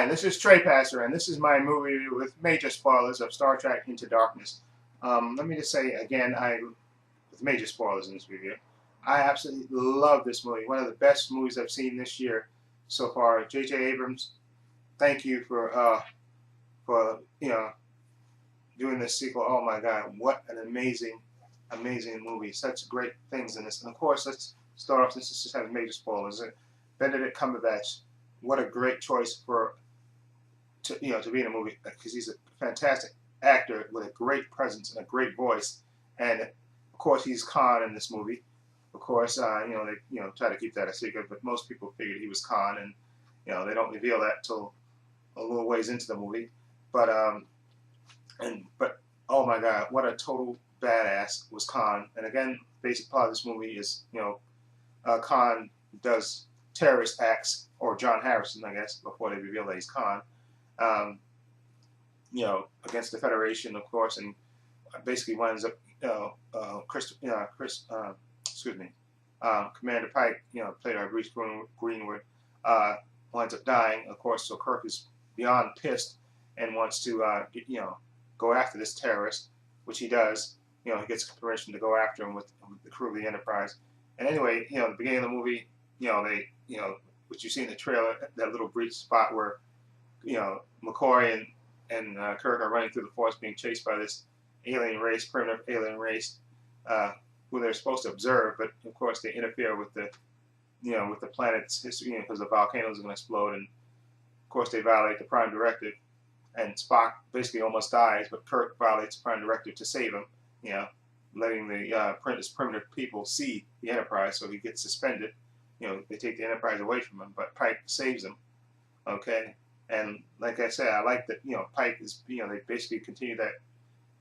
Hi, this is Trey Passer, and this is my movie with major spoilers of Star Trek Into Darkness. Let me just say again, with major spoilers in this review, I absolutely love this movie. One of the best movies I've seen this year so far. J.J. Abrams, thank you for doing this sequel. Oh my God, what an amazing movie! Such great things in this. And of course, let's start off. This just has major spoilers. Benedict Cumberbatch, what a great choice to be in a movie, because he's a fantastic actor with a great presence and a great voice. And of course, he's Khan in this movie. Of course, they try to keep that a secret, but most people figured he was Khan, and they don't reveal that till a little ways into the movie. But oh my God, what a total badass was Khan. And again, basic plot of this movie is Khan does terrorist acts, or John Harrison, I guess, before they reveal that he's Khan, against the Federation, of course, and basically winds up, Commander Pike, played by Bruce Greenwood, winds up dying, of course. So Kirk is beyond pissed and wants to, go after this terrorist, which he does. He gets permission to go after him with the crew of the Enterprise. And anyway, at the beginning of the movie, what you see in the trailer, that little brief spot where, McCoy and Kirk are running through the forest, being chased by this primitive alien race, who they're supposed to observe, but of course they interfere with the planet's history, because the volcanoes are going to explode, and of course they violate the Prime Directive, and Spock basically almost dies, but Kirk violates the Prime Directive to save him, letting the primitive people see the Enterprise, so he gets suspended. They take the Enterprise away from him, but Pike saves him. Okay, and like I said, I like that. Pike is. They basically continue that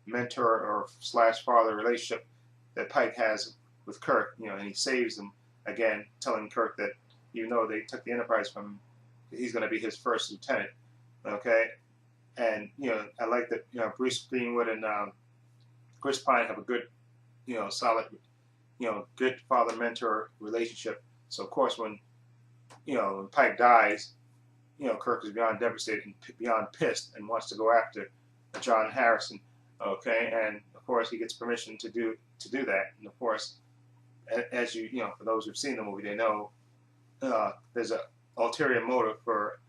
mentor or / father relationship that Pike has with Kirk. And he saves him again, telling Kirk that even though they took the Enterprise from him, he's going to be his first lieutenant. Okay, and I like that. Bruce Greenwood and Chris Pine have a good, solid, good father-mentor relationship. So of course, when Pike dies, Kirk is beyond devastated and beyond pissed and wants to go after John Harrison. Okay, and of course he gets permission to do that. And of course, as for those who've seen the movie, they know there's an ulterior motive for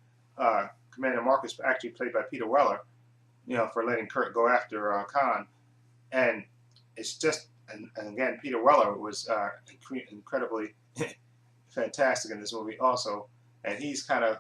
Commander Marcus, actually played by Peter Weller, for letting Kirk go after Khan. And it's just, and again, Peter Weller was incredibly fantastic in this movie also, and he's kind of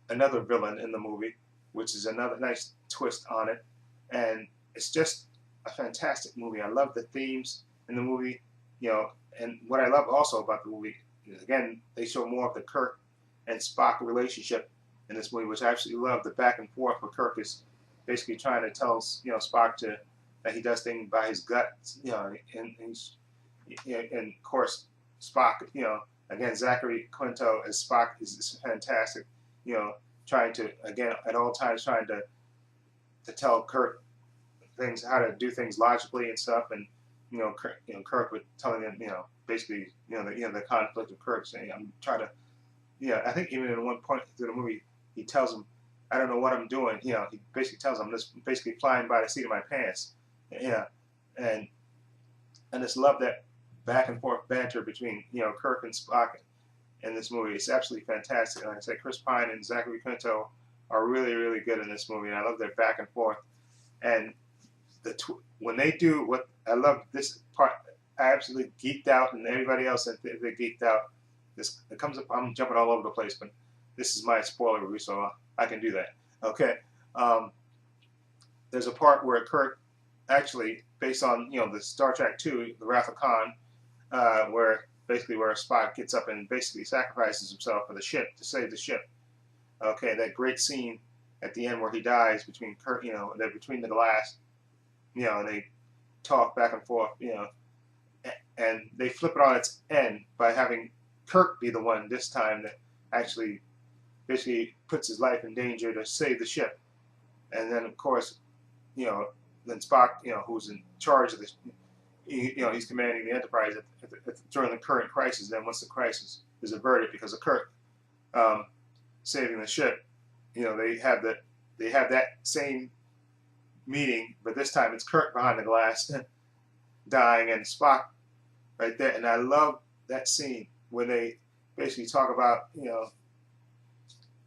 another villain in the movie, which is another nice twist on it. And it's just a fantastic movie. I love the themes in the movie, and what I love also about the movie is, again, they show more of the Kirk and Spock relationship in this movie, which I absolutely love. The back and forth where Kirk is basically trying to tell Spock that he does things by his gut, and of course Spock, again, Zachary Quinto as Spock is fantastic, trying to, again, at all times trying to tell Kirk how to do things logically and stuff, and Kirk would telling him, basically, the conflict of Kirk saying, I'm trying to, I think even at one point through the movie, he tells him, I don't know what I'm doing. He basically tells him, I'm just basically flying by the seat of my pants. And I just love that back and forth banter between Kirk and Spock in this movie. It's absolutely fantastic. Like I said, Chris Pine and Zachary Quinto are really good in this movie, and I love their back and forth. And when they do what I love, this part, I absolutely geeked out, and everybody else that they geeked out. It comes up. I'm jumping all over the place, but this is my spoiler review, so I can do that. Okay. There's a part where Kirk, actually, based on the Star Trek II, The Wrath of Khan, where Spock gets up and basically sacrifices himself for the ship to save the ship. Okay, that great scene at the end where he dies between Kirk, they're between the glass, and they talk back and forth, and they flip it on its end by having Kirk be the one this time that actually basically puts his life in danger to save the ship. And then of course, then Spock, who's in charge of this, he's commanding the Enterprise during the current crisis. Then once the crisis is averted because of Kirk saving the ship, they have that same meeting, but this time it's Kirk behind the glass dying and Spock right there. And I love that scene when they basically talk about,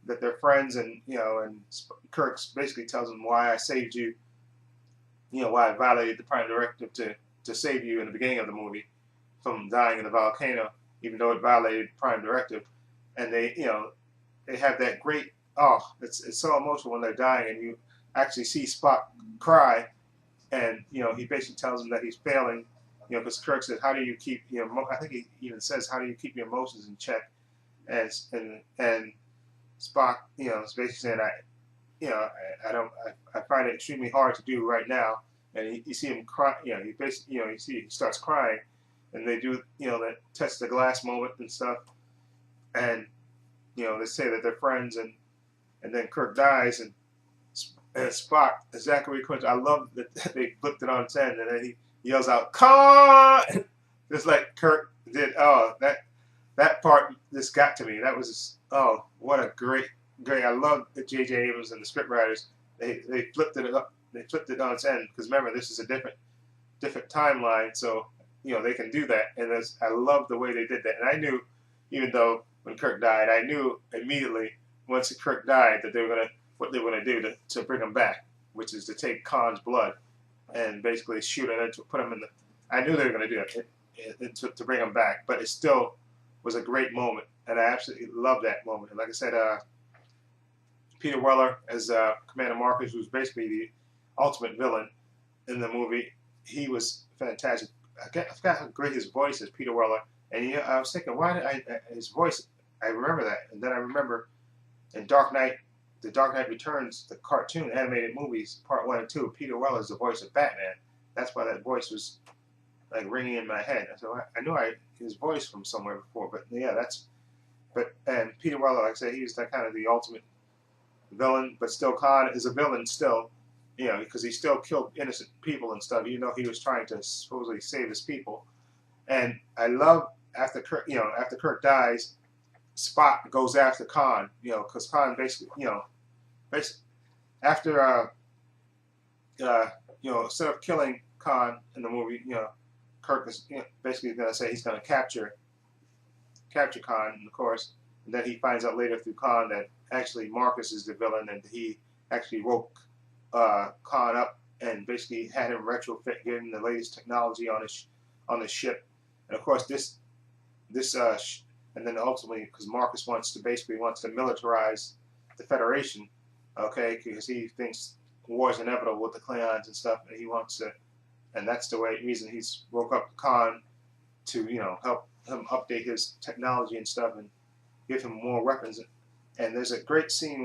that they're friends, and and Kirk basically tells him why I saved you, why I violated the Prime Directive to save you in the beginning of the movie from dying in the volcano, even though it violated Prime Directive. And they have that great, it's so emotional when they're dying, and you actually see Spock cry, and he basically tells him that he's failing, because Kirk says, how do you keep I think he even says, how do you keep your emotions in check? And Spock, is basically saying, I find it extremely hard to do right now. And you see him cry, he basically, you see he starts crying, and they do, that test the glass moment and stuff, and they say that they're friends, and then Kirk dies, and Spock, Zachary Quinto, I love that they flipped it on its end, and then he yells out, "Khan!" Just like Kirk did. Oh, that part just got to me. That was just, what a great. I love that J.J. Abrams and the scriptwriters, they flipped it up. They flipped it on its end, because remember, this is a different timeline, so they can do that. And I love the way they did that. And I knew, even though when Kirk died, I knew immediately once Kirk died that what they were gonna do to bring him back, which is to take Khan's blood and basically shoot it to put him in the. I knew they were gonna do it to bring him back, but it still was a great moment, and I absolutely love that moment. And like I said, Peter Weller as Commander Marcus, who's basically the ultimate villain in the movie. He was fantastic. I forgot how great his voice is, Peter Weller. And I was thinking, why did his voice? I remember that, and then I remember in The Dark Knight Returns, the cartoon animated movies, Part 1 and 2. Peter Weller is the voice of Batman. That's why that voice was like ringing in my head. So I knew his voice from somewhere before, but yeah, and Peter Weller, like I said, he was kind of the ultimate villain, but still Khan is a villain still, because he still killed innocent people and stuff, even though he was trying to supposedly save his people. And I love after Kirk dies, Spock goes after Khan, because Khan basically, after instead of killing Khan in the movie, Kirk is basically going to say he's going to capture Khan, of course, and then he finds out later through Khan that actually Marcus is the villain, and he actually woke Khan up and basically had him retrofit, giving him the latest technology on the ship, and of course and then ultimately, because Marcus wants to militarize the Federation, okay, because he thinks war is inevitable with the Klingons and stuff, and he wants to, and that's the reason he's woke up Khan to help him update his technology and stuff and give him more weapons. And there's a great scene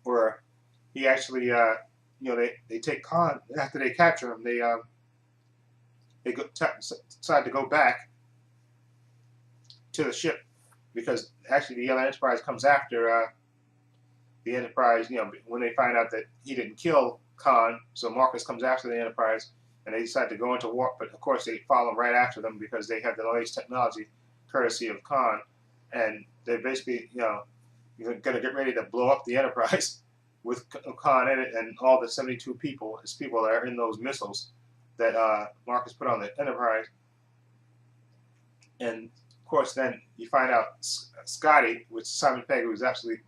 where he actually they take Khan after they capture him. They decide to go back to the ship, because actually the other Enterprise comes after the Enterprise, when they find out that he didn't kill Khan. So Marcus comes after the Enterprise, and they decide to go into war, but of course they follow right after them because they have the latest technology, courtesy of Khan, and they're basically, going to get ready to blow up the Enterprise with Khan in it and all the 72 people, his people that are in those missiles that Marcus put on the Enterprise. And of course, then you find out Scotty, which Simon Pegg, who is absolutely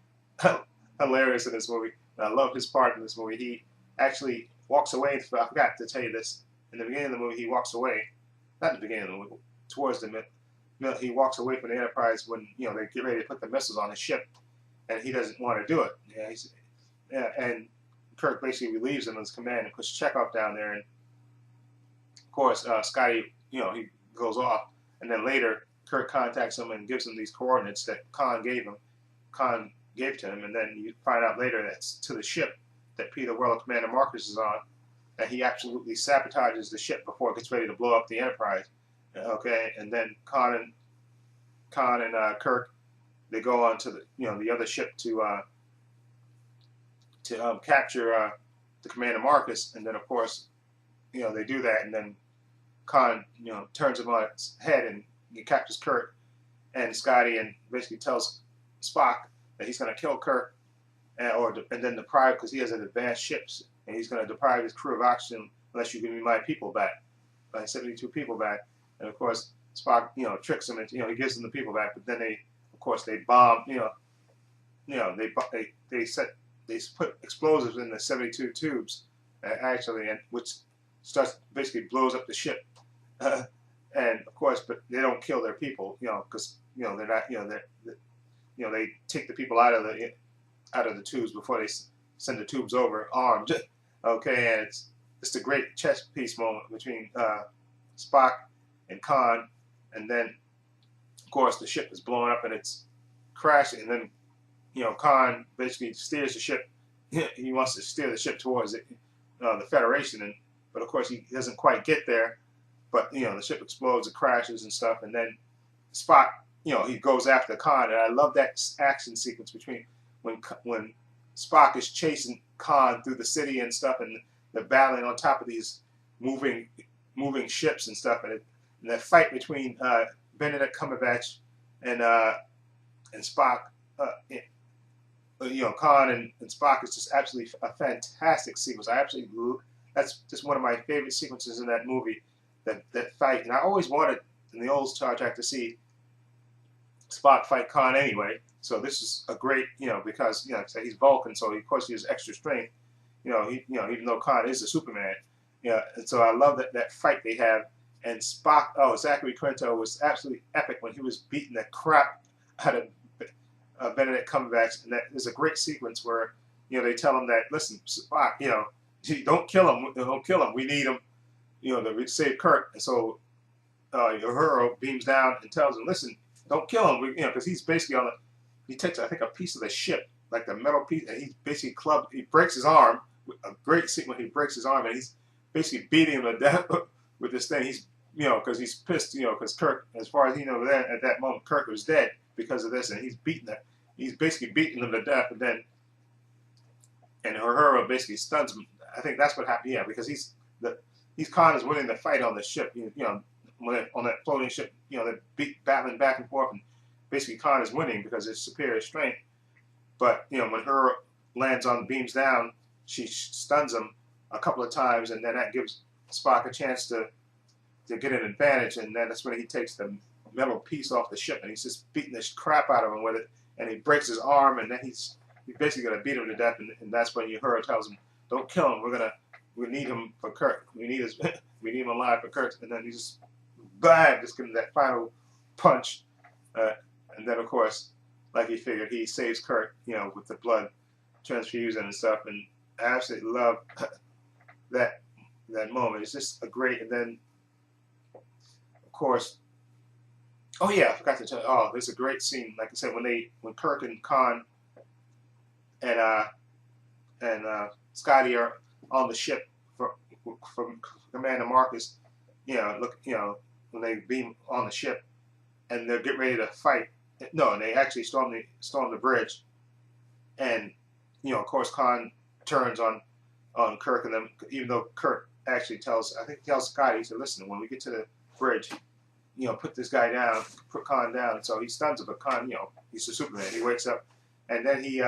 hilarious in this movie. And I love his part in this movie. He actually walks away. I forgot to tell you this. In the beginning of the movie, he walks away. Not in the beginning of the movie, towards the middle. He walks away from the Enterprise when they get ready to put the missiles on his ship, and he doesn't want to do it. And Kirk basically relieves him of his command and puts Chekhov down there. And of course, Scotty, he goes off, and then later Kirk contacts him and gives him these coordinates that Khan gave to him, and then you find out later that's to the ship that Peter Weller, Commander Marcus, is on, that he absolutely sabotages the ship before it gets ready to blow up the Enterprise. Okay, and then Khan and Kirk, they go on to the other ship to capture the Commander Marcus, and then of course they do that, and then Khan turns him on its head and he captures Kirk and Scotty, and basically tells Spock that he's going to kill Kirk and then deprive, because he has an advanced ships, and he's going to deprive his crew of oxygen unless you give me my people back, my 72 people back. And of course, Spock, tricks him, and he gives them the people back. But then of course, they bomb, they put explosives in the 72 tubes, actually, and which basically blows up the ship. And of course, but they don't kill their people, because they're not, they take the people out of the tubes before they send the tubes over armed. Okay, and it's a great chess piece moment between Spock and Khan, and then of course the ship is blowing up and it's crashing, and then Khan basically steers the ship. He wants to steer the ship towards the Federation, but of course he doesn't quite get there. But the ship explodes, it crashes and stuff, and then Spock, he goes after Khan, and I love that action sequence between when Spock is chasing Khan through the city and stuff, and they're battling on top of these moving ships and stuff, and that fight between Benedict Cumberbatch and Spock, Khan and Spock is just absolutely a fantastic sequence. That's just one of my favorite sequences in that movie. That fight, and I always wanted in the old Star Trek to see Spock fight Khan anyway. So this is a great, because he's Vulcan, so of course he has extra strength. Even though Khan is a Superman, and so I love that fight they have. And Spock, Zachary Quinto was absolutely epic when he was beating the crap out of Benedict Cumberbatch. And there's a great sequence where they tell him that, listen, Spock, don't kill him, we need him. To save Kirk, and so Uhura beams down and tells him, "Listen, don't kill him, because he's basically he takes, I think, a piece of the ship, like the metal piece, and he's basically he breaks his arm. A great scene when he breaks his arm, and he's basically beating him to death with this thing. He's, because he's pissed, because Kirk, as far as he knows, at that moment, Kirk was dead because of this, and he's basically beating him to death, and Uhura basically stuns him. I think that's what happened, because Khan is winning the fight on the ship, on that floating ship, they're battling back and forth, and basically Khan is winning because of his superior strength. But, when Uhura lands on beams down, she stuns him a couple of times, and then that gives Spock a chance to get an advantage, and then that's when he takes the metal piece off the ship, and he's just beating the crap out of him with it, and he breaks his arm, and then he's basically going to beat him to death, and that's when Uhura tells him, don't kill him, we need him for Kirk. We need him alive for Kirk. And then he just gives him that final punch. And then, of course, like he figured, he saves Kirk, with the blood transfusion and stuff. And I absolutely love that moment. It's just a great. And then, of course, I forgot to tell you. There's a great scene, like I said, when Kirk and Khan and Scotty are on the ship from Commander Marcus, when they beam on the ship and they're getting ready to fight. No, and they actually storm the bridge, and of course Khan turns on Kirk and them, even though Kirk actually tells Scotty, he said, listen, when we get to the bridge, put this guy down, put Khan down. So he stuns him, but Khan, he's a Superman. He wakes up, and then he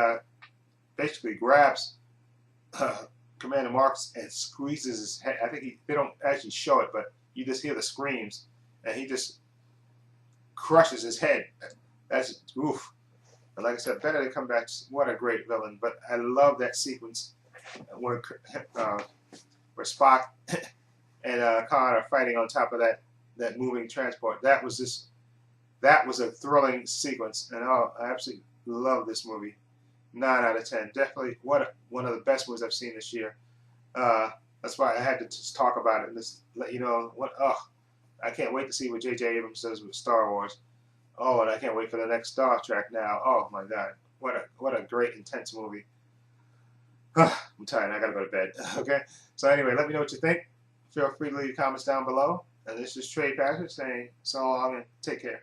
basically grabs Commander Marcus and squeezes his head. I think they don't actually show it, but you just hear the screams, and he just crushes his head. That's oof. And like I said, Benedict Cumberbatch, what a great villain. But I love that sequence where Spock and Khan are fighting on top of that moving transport. That was a thrilling sequence, and I absolutely love this movie. 9 out of 10. Definitely one of the best movies I've seen this year. That's why I had to just talk about it and just let you know I can't wait to see what J.J. Abrams does with Star Wars. And I can't wait for the next Star Trek now. Oh my God, what a great intense movie. I'm tired. I gotta go to bed. Okay. So anyway, let me know what you think. Feel free to leave comments down below. And this is Trey Patrick saying so long and take care.